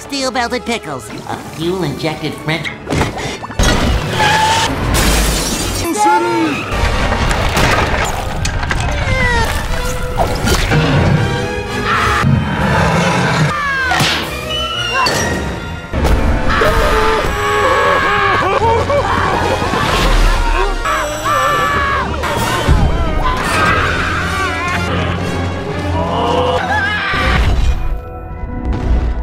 steel-belted pickles, a fuel-injected French...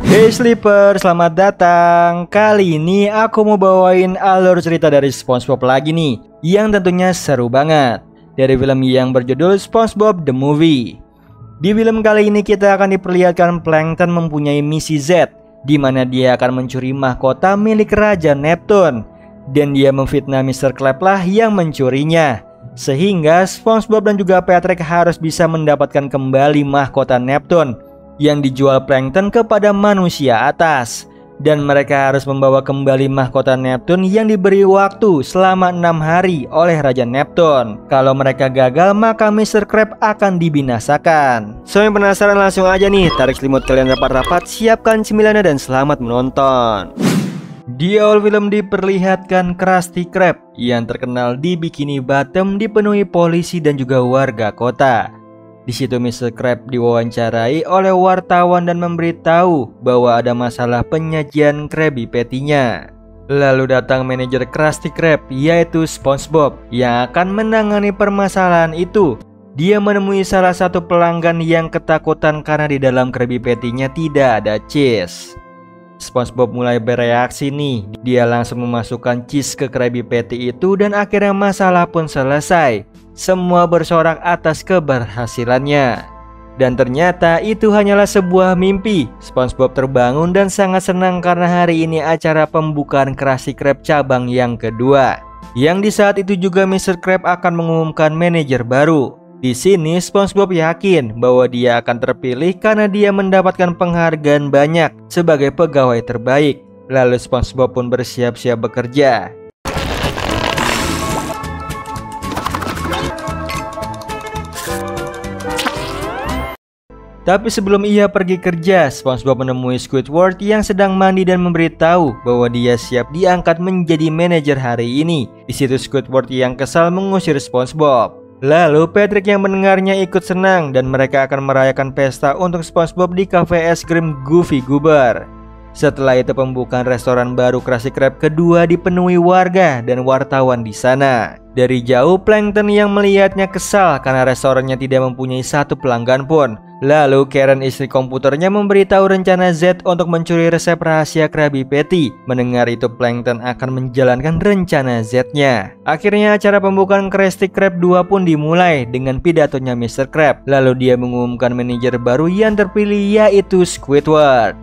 Hey Sleeper, selamat datang. Kali ini aku mau bawain alur cerita dari SpongeBob lagi nih, yang tentunya seru banget, dari film yang berjudul SpongeBob The Movie. Di film kali ini kita akan diperlihatkan Plankton mempunyai misi Z, di mana dia akan mencuri mahkota milik Raja Neptune, dan dia memfitnah Mr. Krabs lah yang mencurinya, sehingga SpongeBob dan juga Patrick harus bisa mendapatkan kembali mahkota Neptune yang dijual Plankton kepada manusia atas. Dan mereka harus membawa kembali mahkota Neptune yang diberi waktu selama 6 hari oleh Raja Neptune. Kalau mereka gagal, maka Mr. Krabs akan dibinasakan. So yang penasaran langsung aja nih, tarik selimut kalian rapat-rapat, siapkan cemilannya dan selamat menonton. Di awal film diperlihatkan Krusty Krab yang terkenal di Bikini Bottom dipenuhi polisi dan juga warga kota. Di situ Mr. Krabs diwawancarai oleh wartawan dan memberitahu bahwa ada masalah penyajian Krabby Patty-nya. Lalu datang manajer Krusty Krab yaitu SpongeBob yang akan menangani permasalahan itu. Dia menemui salah satu pelanggan yang ketakutan karena di dalam Krabby Patty-nya tidak ada cheese. SpongeBob mulai bereaksi nih. Dia langsung memasukkan cheese ke Krabby Patty itu dan akhirnya masalah pun selesai. Semua bersorak atas keberhasilannya. Dan ternyata itu hanyalah sebuah mimpi. SpongeBob terbangun dan sangat senang karena hari ini acara pembukaan Krusty Krab cabang yang kedua. Yang di saat itu juga Mr. Krabs akan mengumumkan manajer baru. Di sini SpongeBob yakin bahwa dia akan terpilih karena dia mendapatkan penghargaan banyak sebagai pegawai terbaik. Lalu SpongeBob pun bersiap-siap bekerja. Tapi sebelum ia pergi kerja, SpongeBob menemui Squidward yang sedang mandi dan memberitahu bahwa dia siap diangkat menjadi manajer hari ini. Di situ Squidward yang kesal mengusir SpongeBob. Lalu Patrick yang mendengarnya ikut senang dan mereka akan merayakan pesta untuk SpongeBob di cafe es krim Goofy Goober. Setelah itu pembukaan restoran baru Krusty Krab kedua dipenuhi warga dan wartawan di sana. Dari jauh Plankton yang melihatnya kesal karena restorannya tidak mempunyai satu pelanggan pun. Lalu Karen istri komputernya memberitahu rencana Z untuk mencuri resep rahasia Krabby Patty. Mendengar itu Plankton akan menjalankan rencana Z-nya. Akhirnya acara pembukaan Krusty Krab 2 pun dimulai dengan pidatonya Mr. Krabs. Lalu dia mengumumkan manajer baru yang terpilih yaitu Squidward.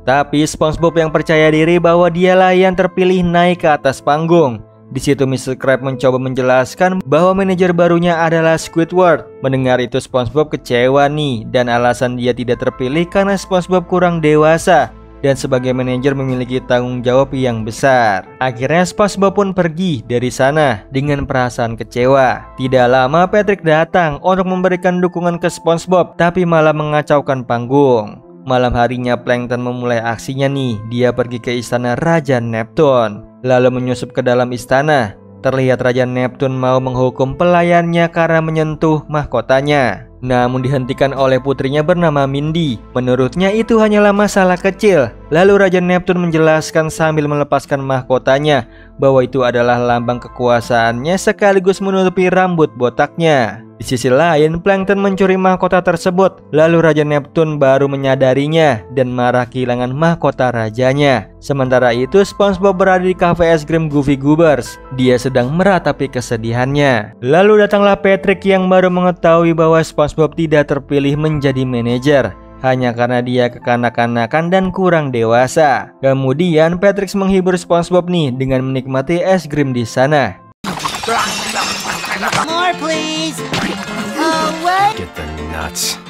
Tapi SpongeBob yang percaya diri bahwa dialah yang terpilih naik ke atas panggung. Di situ Mr. Krabs mencoba menjelaskan bahwa manajer barunya adalah Squidward. Mendengar itu SpongeBob kecewa nih, dan alasan dia tidak terpilih karena SpongeBob kurang dewasa dan sebagai manajer memiliki tanggung jawab yang besar. Akhirnya SpongeBob pun pergi dari sana dengan perasaan kecewa. Tidak lama Patrick datang untuk memberikan dukungan ke SpongeBob, tapi malah mengacaukan panggung. Malam harinya Plankton memulai aksinya nih. Dia pergi ke istana Raja Neptune. Lalu menyusup ke dalam istana. Terlihat Raja Neptune mau menghukum pelayannya karena menyentuh mahkotanya. Namun dihentikan oleh putrinya bernama Mindy. Menurutnya itu hanyalah masalah kecil. Lalu Raja Neptune menjelaskan sambil melepaskan mahkotanya bahwa itu adalah lambang kekuasaannya sekaligus menutupi rambut botaknya. Di sisi lain, Plankton mencuri mahkota tersebut. Lalu Raja Neptune baru menyadarinya dan marah kehilangan mahkota rajanya. Sementara itu SpongeBob berada di cafe es krim Goofy Goobers. Dia sedang meratapi kesedihannya. Lalu datanglah Patrick yang baru mengetahui bahwa SpongeBob tidak terpilih menjadi manajer hanya karena dia kekanak-kanakan dan kurang dewasa. Kemudian Patrick menghibur SpongeBob nih dengan menikmati es krim di sana. More, please. Oh, what? Get the nuts.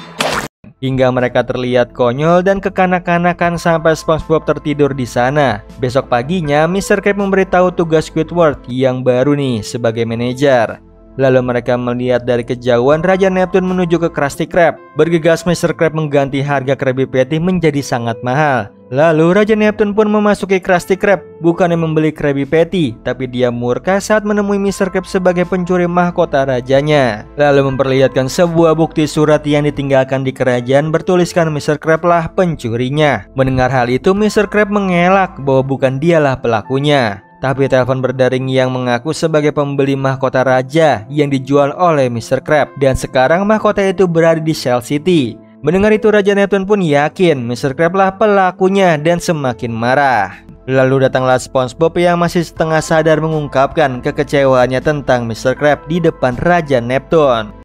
Hingga mereka terlihat konyol dan kekanak-kanakan sampai SpongeBob tertidur di sana. Besok paginya Mr. Krabs memberitahu tugas Squidward yang baru nih sebagai manajer. Lalu mereka melihat dari kejauhan Raja Neptune menuju ke Krusty Krab. Bergegas Mr. Krab mengganti harga Krabby Patty menjadi sangat mahal. Lalu Raja Neptune pun memasuki Krusty Krab, bukannya membeli Krabby Patty, tapi dia murka saat menemui Mr. Krab sebagai pencuri mahkota rajanya. Lalu memperlihatkan sebuah bukti surat yang ditinggalkan di kerajaan bertuliskan Mr. Krab lah pencurinya. Mendengar hal itu, Mr. Krab mengelak bahwa bukan dialah pelakunya. Tapi telepon berdering yang mengaku sebagai pembeli mahkota raja yang dijual oleh Mr. Krab. Dan sekarang mahkota itu berada di Shell City. Mendengar itu Raja Neptune pun yakin Mr. Krab lah pelakunya dan semakin marah. Lalu datanglah SpongeBob yang masih setengah sadar mengungkapkan kekecewaannya tentang Mr. Krab di depan Raja Neptune.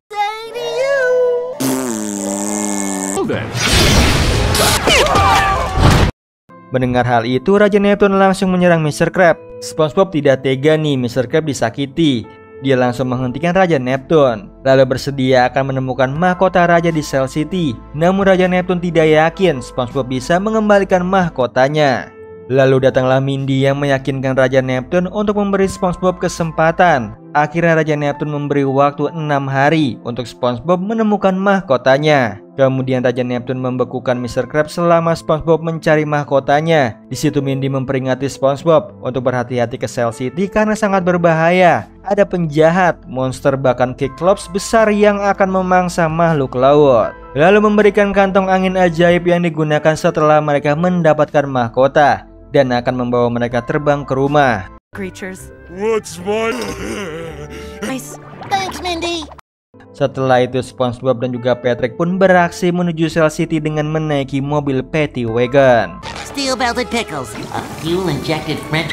Mendengar hal itu, Raja Neptune langsung menyerang Mr. Krab. SpongeBob tidak tega nih Mr. Krab disakiti. Dia langsung menghentikan Raja Neptune, lalu bersedia akan menemukan mahkota raja di Shell City. Namun Raja Neptune tidak yakin SpongeBob bisa mengembalikan mahkotanya. Lalu datanglah Mindy yang meyakinkan Raja Neptune untuk memberi SpongeBob kesempatan. Akhirnya Raja Neptune memberi waktu 6 hari untuk SpongeBob menemukan mahkotanya. Kemudian Raja Neptune membekukan Mr. Krab selama SpongeBob mencari mahkotanya. Di situ Mindy memperingati SpongeBob untuk berhati-hati ke Shell City karena sangat berbahaya. Ada penjahat, monster bahkan Cyclops besar yang akan memangsa makhluk laut. Lalu memberikan kantong angin ajaib yang digunakan setelah mereka mendapatkan mahkota dan akan membawa mereka terbang ke rumah. Creatures. What's my... Nice. Thanks, Mindy. Setelah itu SpongeBob dan juga Patrick pun beraksi menuju Shell City dengan menaiki mobil Patty Wagon. Steel belted pickles, a fuel injected French.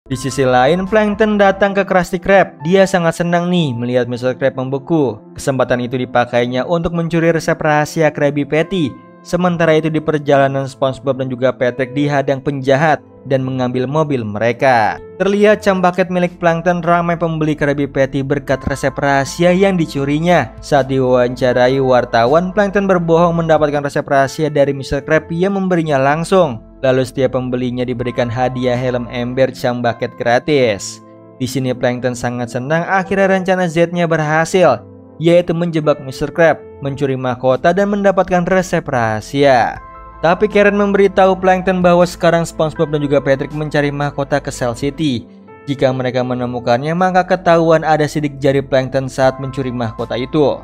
Di sisi lain, Plankton datang ke Krusty Krab. Dia sangat senang nih melihat Mr. Krab membeku. Kesempatan itu dipakainya untuk mencuri resep rahasia Krabby Patty. Sementara itu di perjalanan SpongeBob dan juga Patrick dihadang penjahat dan mengambil mobil mereka. Terlihat cam bucket milik Plankton ramai pembeli Krabby Patty berkat resep rahasia yang dicurinya. Saat diwawancarai wartawan, Plankton berbohong mendapatkan resep rahasia dari Mr. Krab yang memberinya langsung. Lalu setiap pembelinya diberikan hadiah helm ember cam bucket gratis. Di sini Plankton sangat senang akhirnya rencana Z-nya berhasil, yaitu menjebak Mr. Krab, mencuri mahkota dan mendapatkan resep rahasia. Tapi Karen memberitahu Plankton bahwa sekarang SpongeBob dan juga Patrick mencari mahkota ke Shell City. Jika mereka menemukannya, maka ketahuan ada sidik jari Plankton saat mencuri mahkota itu.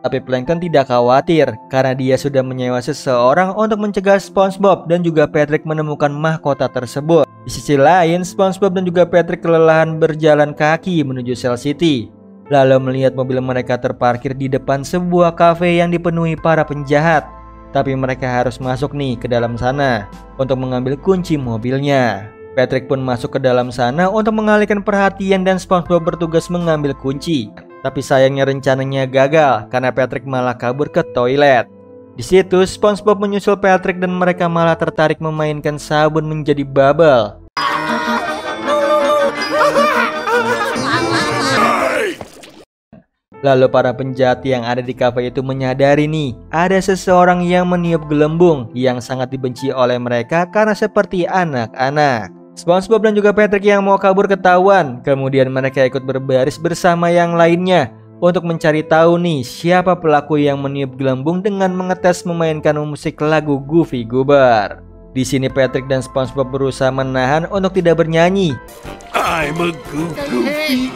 Tapi Plankton tidak khawatir karena dia sudah menyewa seseorang untuk mencegah SpongeBob dan juga Patrick menemukan mahkota tersebut. Di sisi lain, SpongeBob dan juga Patrick kelelahan berjalan kaki menuju Shell City. Lalu melihat mobil mereka terparkir di depan sebuah kafe yang dipenuhi para penjahat. Tapi mereka harus masuk nih ke dalam sana untuk mengambil kunci mobilnya. Patrick pun masuk ke dalam sana untuk mengalihkan perhatian dan SpongeBob bertugas mengambil kunci. Tapi sayangnya rencananya gagal karena Patrick malah kabur ke toilet. Di situ SpongeBob menyusul Patrick dan mereka malah tertarik memainkan sabun menjadi bubble. Lalu para penjahat yang ada di kafe itu menyadari nih, ada seseorang yang meniup gelembung yang sangat dibenci oleh mereka karena seperti anak-anak. SpongeBob dan juga Patrick yang mau kabur ketahuan. Kemudian mereka ikut berbaris bersama yang lainnya untuk mencari tahu nih siapa pelaku yang meniup gelembung dengan mengetes memainkan musik lagu Goofy Goober. Di sini Patrick dan SpongeBob berusaha menahan untuk tidak bernyanyi. I'm a goofy.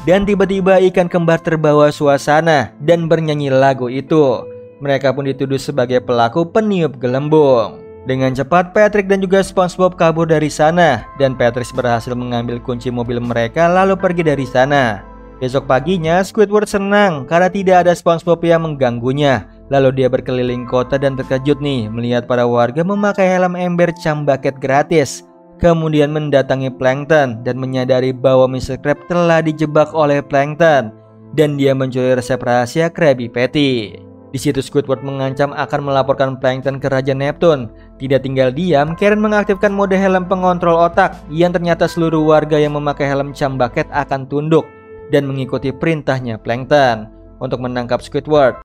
Dan tiba-tiba ikan kembar terbawa suasana dan bernyanyi lagu itu. Mereka pun dituduh sebagai pelaku peniup gelembung. Dengan cepat Patrick dan juga SpongeBob kabur dari sana dan Patrick berhasil mengambil kunci mobil mereka lalu pergi dari sana. Besok paginya Squidward senang karena tidak ada SpongeBob yang mengganggunya. Lalu dia berkeliling kota dan terkejut nih melihat para warga memakai helm ember cam bucket gratis. Kemudian mendatangi Plankton dan menyadari bahwa Mr. Krab telah dijebak oleh Plankton dan dia mencuri resep rahasia Krabby Patty. Di situ Squidward mengancam akan melaporkan Plankton ke Raja Neptune. Tidak tinggal diam, Karen mengaktifkan mode helm pengontrol otak yang ternyata seluruh warga yang memakai helm cam bucket akan tunduk dan mengikuti perintahnya Plankton untuk menangkap Squidward.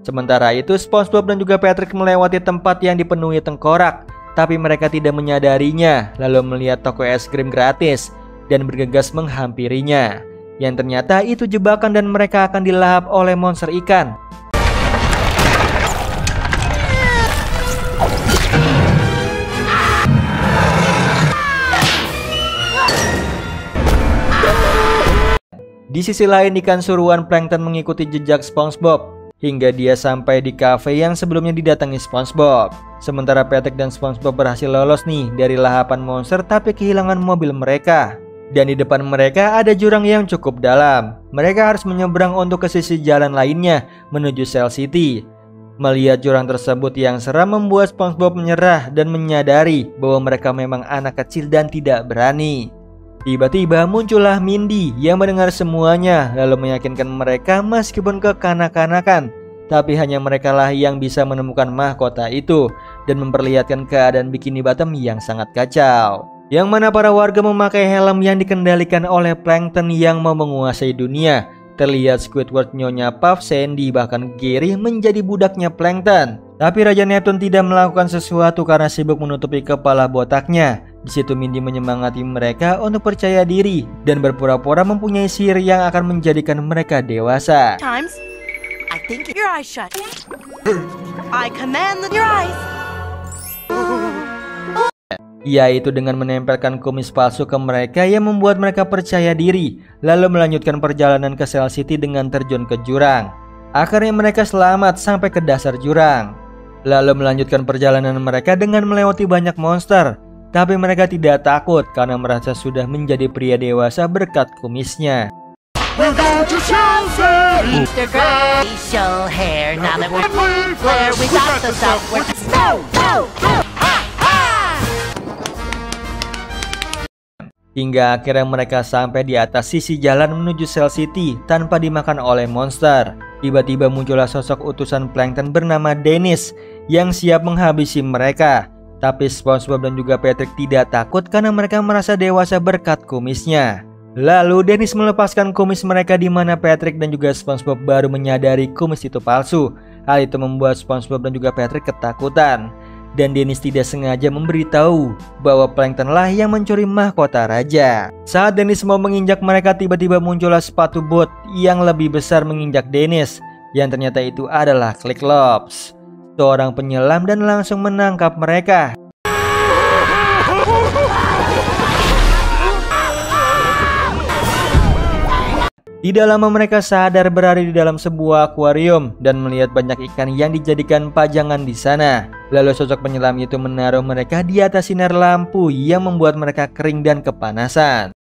Sementara itu, SpongeBob dan juga Patrick melewati tempat yang dipenuhi tengkorak, tapi mereka tidak menyadarinya, lalu melihat toko es krim gratis dan bergegas menghampirinya. Yang ternyata itu jebakan dan mereka akan dilahap oleh monster ikan. Di sisi lain, ikan suruhan Plankton mengikuti jejak SpongeBob hingga dia sampai di kafe yang sebelumnya didatangi SpongeBob. Sementara Patrick dan SpongeBob berhasil lolos nih dari lahapan monster tapi kehilangan mobil mereka. Dan di depan mereka ada jurang yang cukup dalam. Mereka harus menyeberang untuk ke sisi jalan lainnya menuju Cell City. Melihat jurang tersebut yang seram membuat SpongeBob menyerah dan menyadari bahwa mereka memang anak kecil dan tidak berani. Tiba-tiba muncullah Mindy yang mendengar semuanya lalu meyakinkan mereka meskipun kekanak-kanakan, tapi hanya merekalah yang bisa menemukan mahkota itu dan memperlihatkan keadaan Bikini Bottom yang sangat kacau. Yang mana para warga memakai helm yang dikendalikan oleh Plankton yang mau menguasai dunia. Terlihat Squidward, Nyonya Puff, Sandy, bahkan Gary menjadi budaknya Plankton. Tapi Raja Neptune tidak melakukan sesuatu karena sibuk menutupi kepala botaknya. Di situ Mindy menyemangati mereka untuk percaya diri dan berpura-pura mempunyai sihir yang akan menjadikan mereka dewasa. Times, I think your eyes shut. I command your eyes. Yaitu dengan menempelkan kumis palsu ke mereka yang membuat mereka percaya diri, lalu melanjutkan perjalanan ke Cell City dengan terjun ke jurang. Akhirnya mereka selamat sampai ke dasar jurang, lalu melanjutkan perjalanan mereka dengan melewati banyak monster. Tapi mereka tidak takut karena merasa sudah menjadi pria dewasa berkat kumisnya. We're going to Shell City. The facial hair. Now that we're clear, we got the stuff. We're Hingga akhirnya mereka sampai di atas sisi jalan menuju Cell City tanpa dimakan oleh monster. Tiba-tiba muncullah sosok utusan Plankton bernama Dennis yang siap menghabisi mereka. Tapi SpongeBob dan juga Patrick tidak takut karena mereka merasa dewasa berkat kumisnya. Lalu Dennis melepaskan kumis mereka di mana Patrick dan juga SpongeBob baru menyadari kumis itu palsu. Hal itu membuat SpongeBob dan juga Patrick ketakutan. Dan Dennis tidak sengaja memberitahu bahwa Plankton lah yang mencuri mahkota raja. Saat Dennis mau menginjak mereka, tiba-tiba muncullah sepatu bot yang lebih besar menginjak Dennis. Yang ternyata itu adalah Cyclops, seorang penyelam, dan langsung menangkap mereka. Tidak lama mereka sadar berada di dalam sebuah akuarium dan melihat banyak ikan yang dijadikan pajangan di sana. Lalu sosok penyelam itu menaruh mereka di atas sinar lampu yang membuat mereka kering dan kepanasan.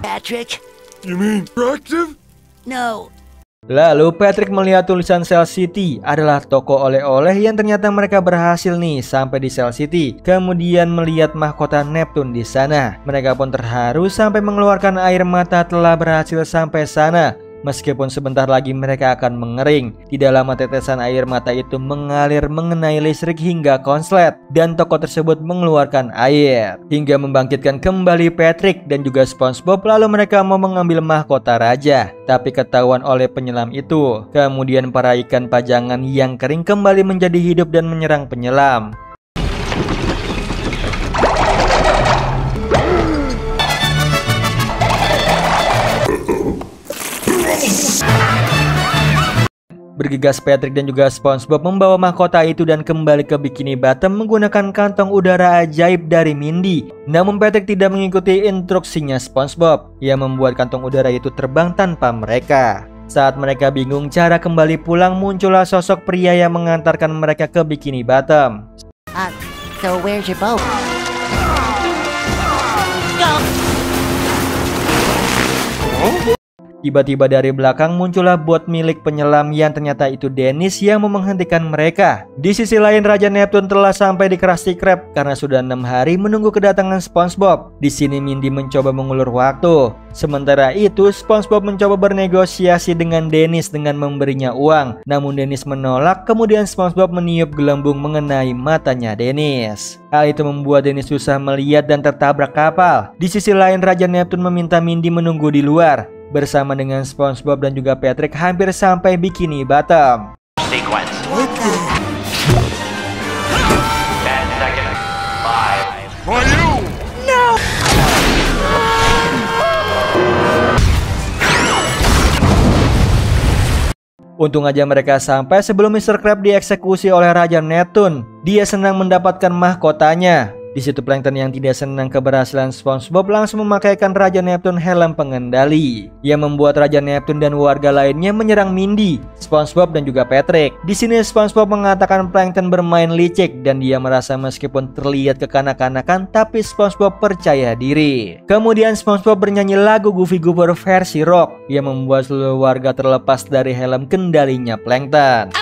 Patrick? You mean active? No. Lalu Patrick melihat tulisan Cell City adalah toko oleh-oleh yang ternyata mereka berhasil nih sampai di Cell City. Kemudian melihat mahkota Neptune di sana. Mereka pun terharu sampai mengeluarkan air mata telah berhasil sampai sana. Meskipun sebentar lagi mereka akan mengering. Tidak lama tetesan air mata itu mengalir mengenai listrik hingga konslet. Dan toko tersebut mengeluarkan air hingga membangkitkan kembali Patrick dan juga SpongeBob. Lalu mereka mau mengambil mahkota raja, tapi ketahuan oleh penyelam itu. Kemudian para ikan pajangan yang kering kembali menjadi hidup dan menyerang penyelam. Bergegas Patrick dan juga SpongeBob membawa mahkota itu dan kembali ke Bikini Bottom menggunakan kantong udara ajaib dari Mindy. Namun Patrick tidak mengikuti instruksinya SpongeBob yang membuat kantong udara itu terbang tanpa mereka. Saat mereka bingung cara kembali pulang, muncullah sosok pria yang mengantarkan mereka ke Bikini Bottom. So where's your boat? Tiba-tiba dari belakang muncullah bot milik penyelam yang ternyata itu Dennis yang mau menghentikan mereka. Di sisi lain, Raja Neptune telah sampai di Krusty Krab karena sudah 6 hari menunggu kedatangan SpongeBob. Di sini Mindy mencoba mengulur waktu. Sementara itu, SpongeBob mencoba bernegosiasi dengan Dennis dengan memberinya uang. Namun Dennis menolak, kemudian SpongeBob meniup gelembung mengenai matanya Dennis. Hal itu membuat Dennis susah melihat dan tertabrak kapal. Di sisi lain, Raja Neptune meminta Mindy menunggu di luar bersama dengan SpongeBob dan juga Patrick hampir sampai Bikini Bottom. sequence. What the? 10 seconds. 5. Ryu! Untung aja mereka sampai sebelum Mr. Krabs dieksekusi oleh Raja Neptune. Dia senang mendapatkan mahkotanya. Di situ Plankton yang tidak senang keberhasilan SpongeBob langsung memakaikan Raja Neptune helm pengendali, yang membuat Raja Neptune dan warga lainnya menyerang Mindy, SpongeBob dan juga Patrick. Di sini SpongeBob mengatakan Plankton bermain licik dan dia merasa meskipun terlihat kekanak-kanakan tapi SpongeBob percaya diri. Kemudian SpongeBob bernyanyi lagu Goofy Goober versi rock yang membuat seluruh warga terlepas dari helm kendalinya Plankton.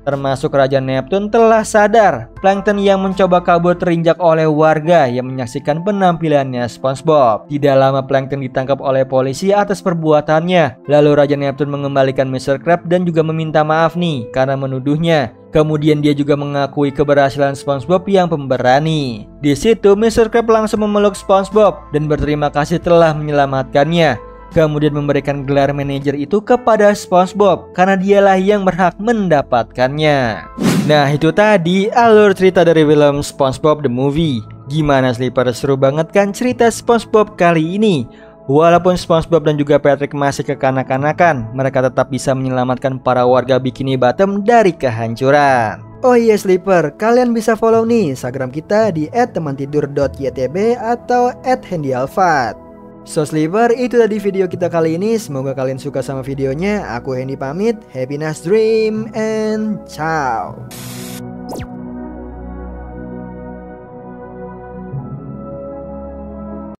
Termasuk Raja Neptune telah sadar Plankton yang mencoba kabur terinjak oleh warga yang menyaksikan penampilannya SpongeBob. Tidak lama Plankton ditangkap oleh polisi atas perbuatannya. Lalu Raja Neptune mengembalikan Mr. Krabs dan juga meminta maaf nih karena menuduhnya. Kemudian dia juga mengakui keberhasilan SpongeBob yang pemberani. Di situ Mr. Krabs langsung memeluk SpongeBob dan berterima kasih telah menyelamatkannya. Kemudian memberikan gelar manajer itu kepada SpongeBob karena dialah yang berhak mendapatkannya. Nah, itu tadi alur cerita dari film SpongeBob the Movie. Gimana Sleeper, seru banget kan cerita SpongeBob kali ini? Walaupun SpongeBob dan juga Patrick masih kekanak-kanakan, mereka tetap bisa menyelamatkan para warga Bikini Bottom dari kehancuran. Oh iya Sleeper, kalian bisa follow nih Instagram kita di @temantidur.ytb atau @handyalfat. So Sleeper, itu tadi video kita kali ini. Semoga kalian suka sama videonya. Aku Hendy pamit. Happy nice dream and ciao.